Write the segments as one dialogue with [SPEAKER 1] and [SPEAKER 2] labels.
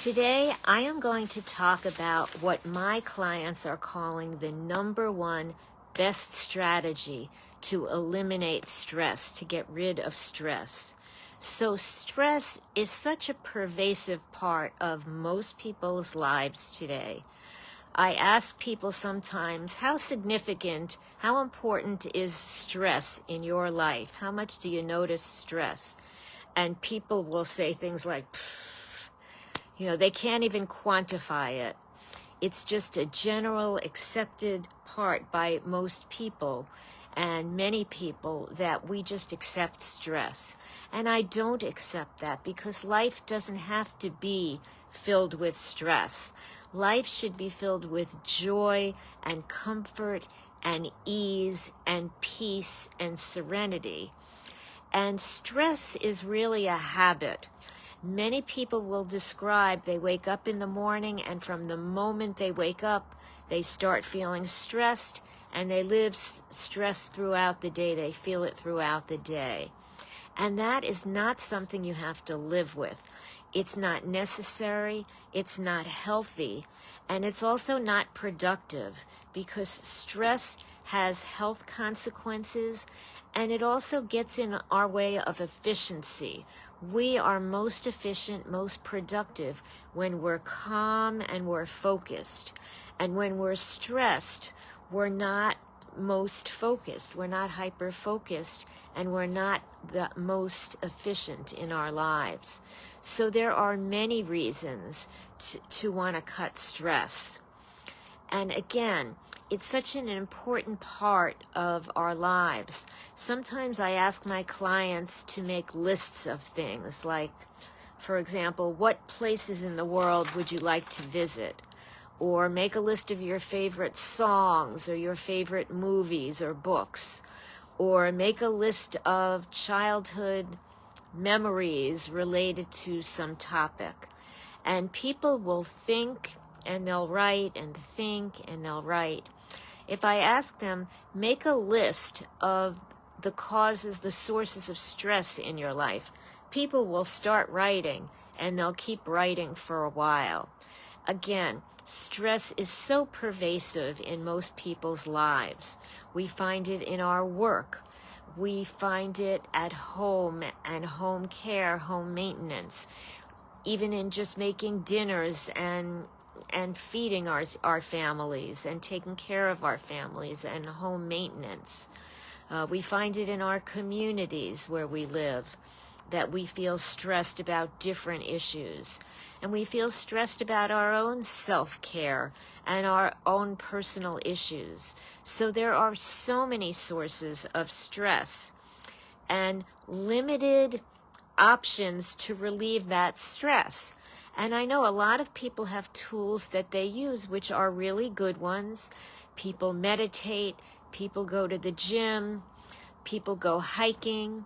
[SPEAKER 1] Today, I am going to talk about what my clients are calling the #1 best strategy to eliminate stress, to get rid of stress. So stress is such a pervasive part of most people's lives today. I ask people sometimes, how significant, how important is stress in your life? How much do you notice stress? And people will say things like, they can't even quantify it. It's just a general accepted part by most people and many people that we just accept stress. And I don't accept that because life doesn't have to be filled with stress. Life should be filled with joy and comfort and ease and peace and serenity. And stress is really a habit. Many people will describe they wake up in the morning, and from the moment they wake up, they start feeling stressed, and they live stressed throughout the day. They feel it throughout the day. And that is not something you have to live with. It's not necessary, it's not healthy, and it's also not productive because stress has health consequences, and it also gets in our way of efficiency. We are most efficient, most productive when we're calm and we're focused. And when we're stressed, we're not most focused. We're not hyper-focused, and we're not the most efficient in our lives. So there are many reasons to want to cut stress. And again, it's such an important part of our lives. Sometimes I ask my clients to make lists of things like, for example, what places in the world would you like to visit? Or make a list of your favorite songs or your favorite movies or books. Or make a list of childhood memories related to some topic. And people will think and they'll write and think and they'll write. If I ask them, make a list of the causes, the sources of stress in your life, people will start writing and they'll keep writing for a while. Again, stress is so pervasive in most people's lives. We find it in our work. We find it at home and home care, home maintenance, even in just making dinners and feeding our families and taking care of our families and home maintenance. We find it in our communities where we live, that we feel stressed about different issues. And we feel stressed about our own self-care and our own personal issues. So there are so many sources of stress and limited options to relieve that stress. And I know a lot of people have tools that they use, which are really good ones. People meditate, people go to the gym, people go hiking.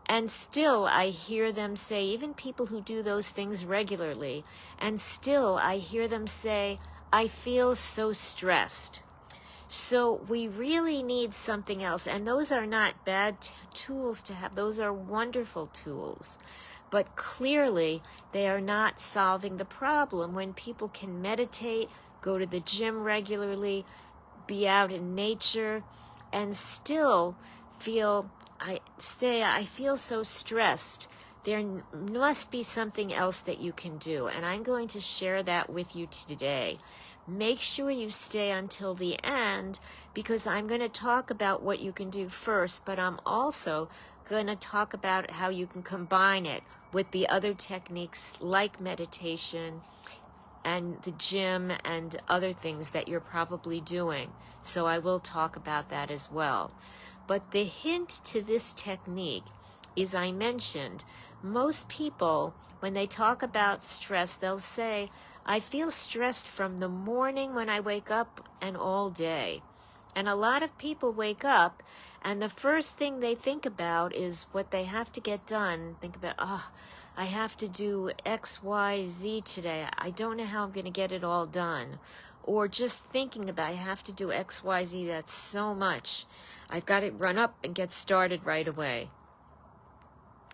[SPEAKER 1] And still I hear them say, even people who do those things regularly, and still I hear them say, I feel so stressed. So we really need something else. And those are not bad tools to have. Those are wonderful tools. But clearly, they are not solving the problem. When people can meditate, go to the gym regularly, be out in nature, and still feel, I feel so stressed. There must be something else that you can do, and I'm going to share that with you today. Make sure you stay until the end because I'm going to talk about what you can do first, but I'm also going to talk about how you can combine it with the other techniques like meditation and the gym and other things that you're probably doing. So I will talk about that as well. But the hint to this technique is, I mentioned, most people, when they talk about stress, they'll say, I feel stressed from the morning when I wake up and all day. And a lot of people wake up and the first thing they think about is what they have to get done. Think about, I have to do X, Y, Z today. I don't know how I'm going to get it all done. Or just thinking about, I have to do X, Y, Z, that's so much. I've got to run up and get started right away.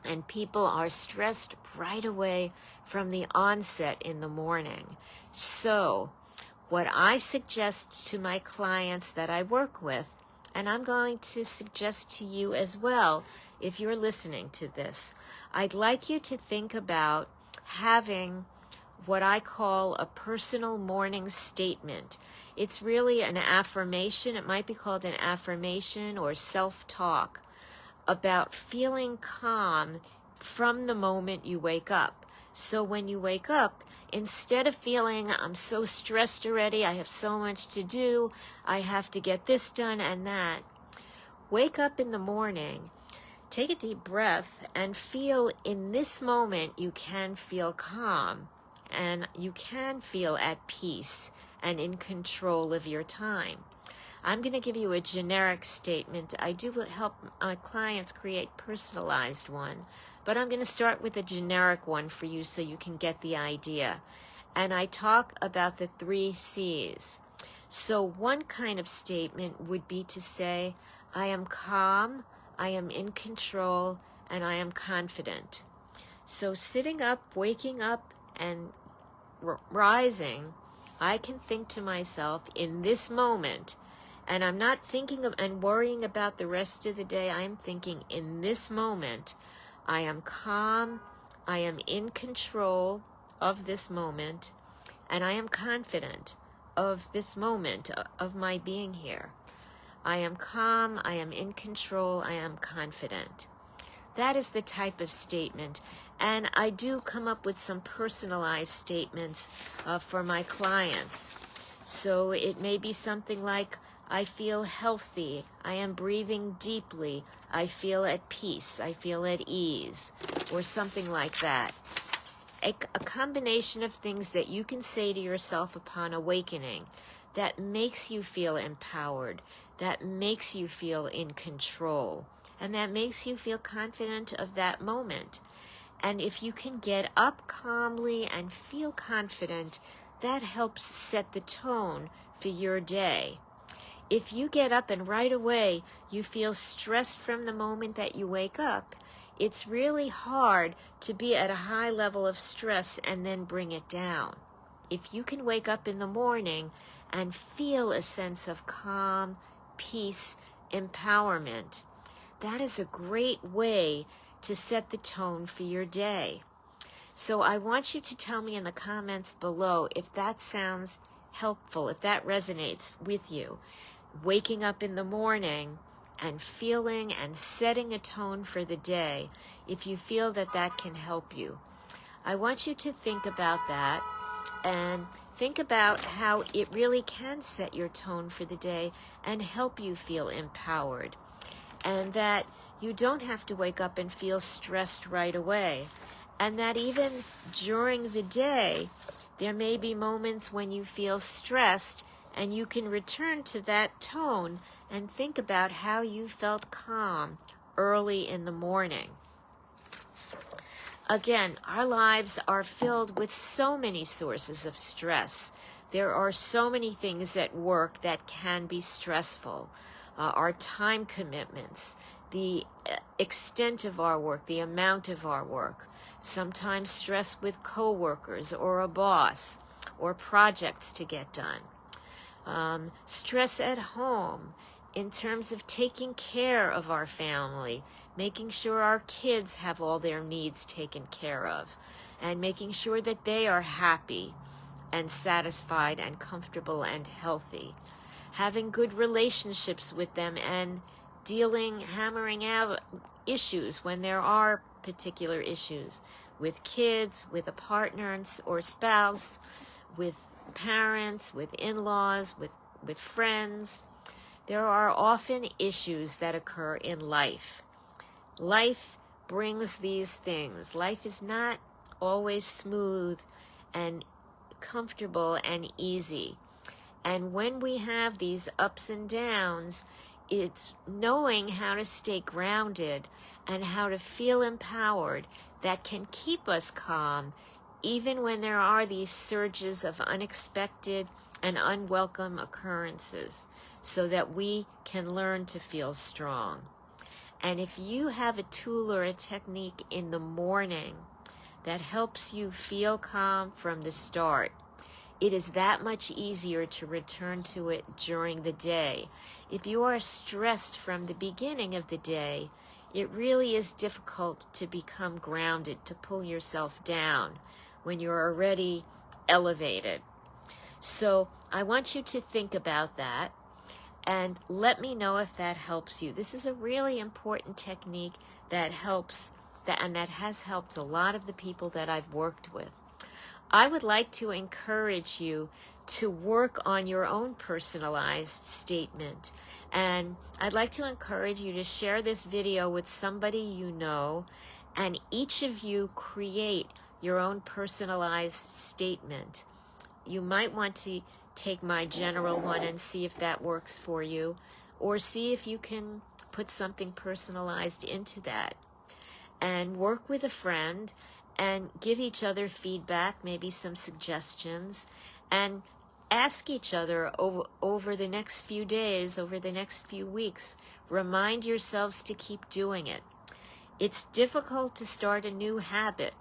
[SPEAKER 1] And people are stressed right away from the onset in the morning. So what I suggest to my clients that I work with, and I'm going to suggest to you as well, if you're listening to this, I'd like you to think about having what I call a personal morning statement. It's really an affirmation. It might be called an affirmation or self-talk about feeling calm from the moment you wake up. So when you wake up, instead of feeling, I'm so stressed already, I have so much to do, I have to get this done and that, wake up in the morning, take a deep breath, and feel in this moment you can feel calm and you can feel at peace and in control of your time. I'm going to give you a generic statement. I do help my clients create personalized one, but I'm going to start with a generic one for you so you can get the idea. And I talk about the 3 C's. So one kind of statement would be to say, I am calm, I am in control, and I am confident. So sitting up, waking up, and rising, I can think to myself in this moment, and I'm not thinking of and worrying about the rest of the day. I am thinking in this moment, I am calm, I am in control of this moment, and I am confident of this moment of my being here. I am calm, I am in control, I am confident. That is the type of statement. And I do come up with some personalized statements for my clients. So it may be something like, I feel healthy, I am breathing deeply, I feel at peace, I feel at ease, or something like that. A combination of things that you can say to yourself upon awakening that makes you feel empowered, that makes you feel in control, and that makes you feel confident of that moment. And if you can get up calmly and feel confident, that helps set the tone for your day. If you get up and right away you feel stressed from the moment that you wake up, it's really hard to be at a high level of stress and then bring it down. If you can wake up in the morning and feel a sense of calm, peace, empowerment, that is a great way to set the tone for your day. So I want you to tell me in the comments below if that sounds helpful, if that resonates with you. Waking up in the morning and feeling and setting a tone for the day, if you feel that that can help you. I want you to think about that and think about how it really can set your tone for the day and help you feel empowered. And that you don't have to wake up and feel stressed right away. And that even during the day, there may be moments when you feel stressed and you can return to that tone and think about how you felt calm early in the morning. Again, our lives are filled with so many sources of stress. There are so many things at work that can be stressful. Our time commitments, the extent of our work, the amount of our work, sometimes stress with coworkers or a boss, or projects to get done. Stress at home in terms of taking care of our family, making sure our kids have all their needs taken care of, and making sure that they are happy and satisfied and comfortable and healthy. Having good relationships with them and hammering out issues when there are particular issues with kids, with a partner or spouse, with parents, with in-laws, with friends. There are often issues that occur in life. Life brings these things. Life is not always smooth and comfortable and easy. And when we have these ups and downs, it's knowing how to stay grounded and how to feel empowered that can keep us calm even when there are these surges of unexpected and unwelcome occurrences, so that we can learn to feel strong. And if you have a tool or a technique in the morning that helps you feel calm from the start, it is that much easier to return to it during the day. If you are stressed from the beginning of the day, it really is difficult to become grounded, to pull yourself down when you're already elevated. So I want you to think about that and let me know if that helps you. This is a really important technique that helps, and that has helped a lot of the people that I've worked with. I would like to encourage you to work on your own personalized statement. And I'd like to encourage you to share this video with somebody you know, and each of you create your own personalized statement. You might want to take my general one and see if that works for you, or see if you can put something personalized into that. And work with a friend and give each other feedback, maybe some suggestions, and ask each other over the next few days, over the next few weeks. Remind yourselves to keep doing it. It's difficult to start a new habit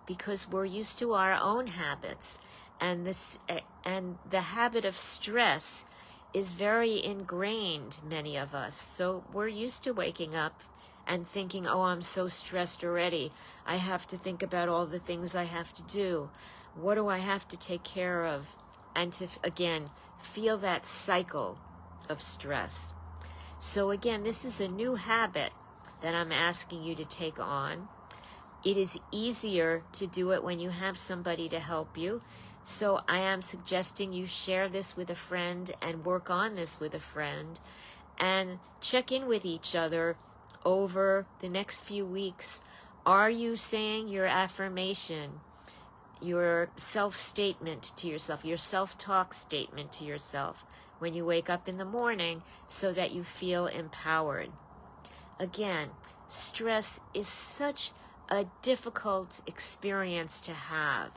[SPEAKER 1] because we're used to our own habits, and the habit of stress is very ingrained, many of us. So we're used to waking up and thinking, oh, I'm so stressed already. I have to think about all the things I have to do. What do I have to take care of? And to, again, feel that cycle of stress. So again, this is a new habit that I'm asking you to take on. It is easier to do it when you have somebody to help you. So I am suggesting you share this with a friend and work on this with a friend and check in with each other over the next few weeks. Are you saying your affirmation, your self-statement to yourself, your self-talk statement to yourself when you wake up in the morning so that you feel empowered? Again, stress is such a difficult experience to have,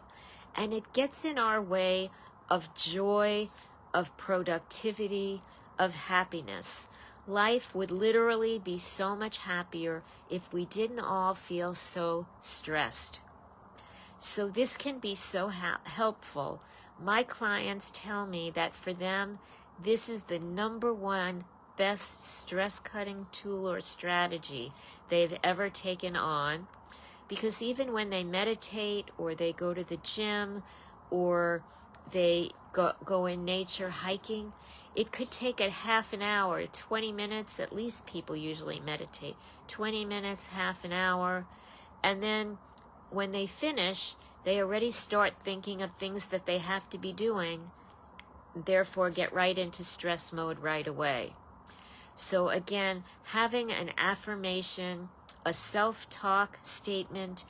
[SPEAKER 1] and it gets in our way of joy, of productivity, of happiness. Life would literally be so much happier if we didn't all feel so stressed. So this can be so helpful. My clients tell me that for them, this is the number one best stress-cutting tool or strategy they've ever taken on, because even when they meditate or they go to the gym or they go in nature hiking, it could take a half an hour, 20 minutes, at least people usually meditate, 20 minutes, half an hour, and then when they finish, they already start thinking of things that they have to be doing, therefore get right into stress mode right away. So again, having an affirmation, a self-talk statement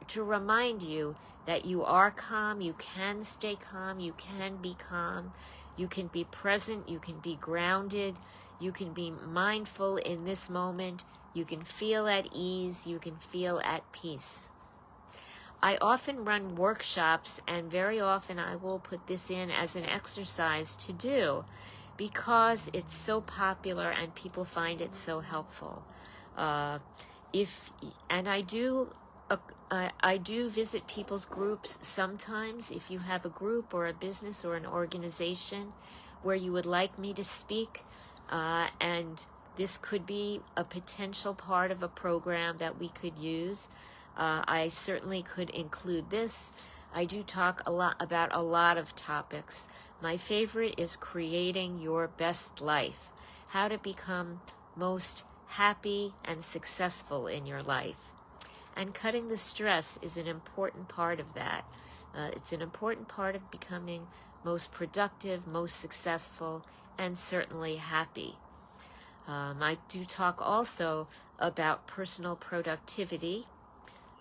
[SPEAKER 1] to remind you that you are calm, you can stay calm, you can be calm, you can be present, you can be grounded, you can be mindful in this moment, you can feel at ease, you can feel at peace. I often run workshops, and very often I will put this in as an exercise to do because it's so popular and people find it so helpful. I do visit people's groups sometimes. If you have a group or a business or an organization where you would like me to speak, and this could be a potential part of a program that we could use, I certainly could include this. I do talk a lot about a lot of topics. My favorite is creating your best life, how to become most happy and successful in your life. And cutting the stress is an important part of that. It's an important part of becoming most productive, most successful, and certainly happy. I do talk also about personal productivity.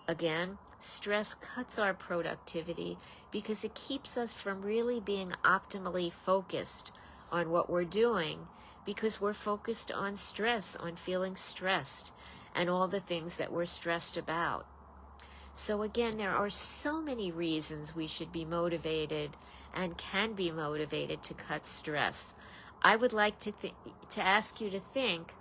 [SPEAKER 1] Again, stress cuts our productivity because it keeps us from really being optimally focused on what we're doing, because we're focused on stress, on feeling stressed, and all the things that we're stressed about. So again, there are so many reasons we should be motivated and can be motivated to cut stress. I would like to ask you to think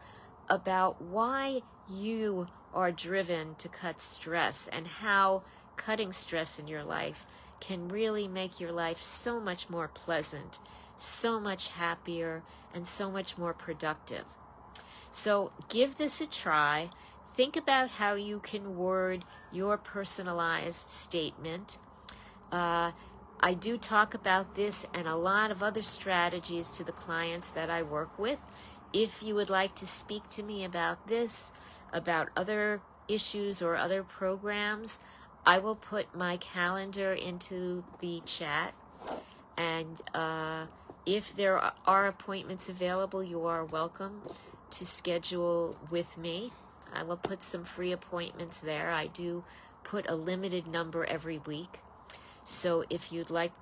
[SPEAKER 1] about why you are driven to cut stress and how cutting stress in your life can really make your life so much more pleasant, so much happier, and so much more productive. So give this a try. Think about how you can word your personalized statement. I do talk about this and a lot of other strategies to the clients that I work with. If you would like to speak to me about this, about other issues or other programs, I will put my calendar into the chat. And if there are appointments available, you are welcome to schedule with me. I will put some free appointments there. I do put a limited number every week. So if you'd like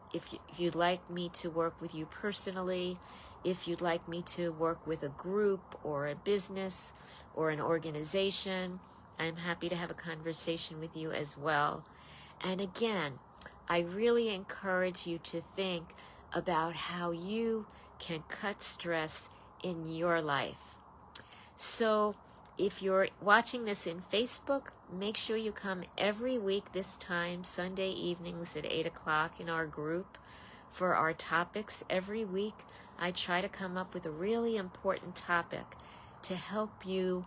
[SPEAKER 1] me to work with you personally, if you'd like me to work with a group or a business or an organization, I'm happy to have a conversation with you as well. And again, I really encourage you to think about how you can cut stress in your life. So if you're watching this in Facebook, make sure you come every week this time, Sunday evenings at 8 o'clock in our group for our topics. Every week, I try to come up with a really important topic to help you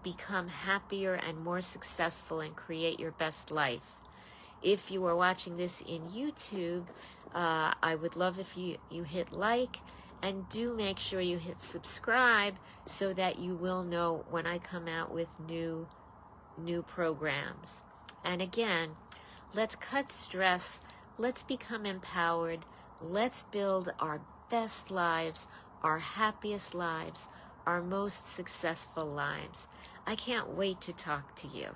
[SPEAKER 1] become happier and more successful and create your best life. If you are watching this in YouTube, I would love if you hit like, and do make sure you hit subscribe so that you will know when I come out with new programs. And again, let's cut stress, let's become empowered, let's build our best lives, our happiest lives, our most successful lives. I can't wait to talk to you.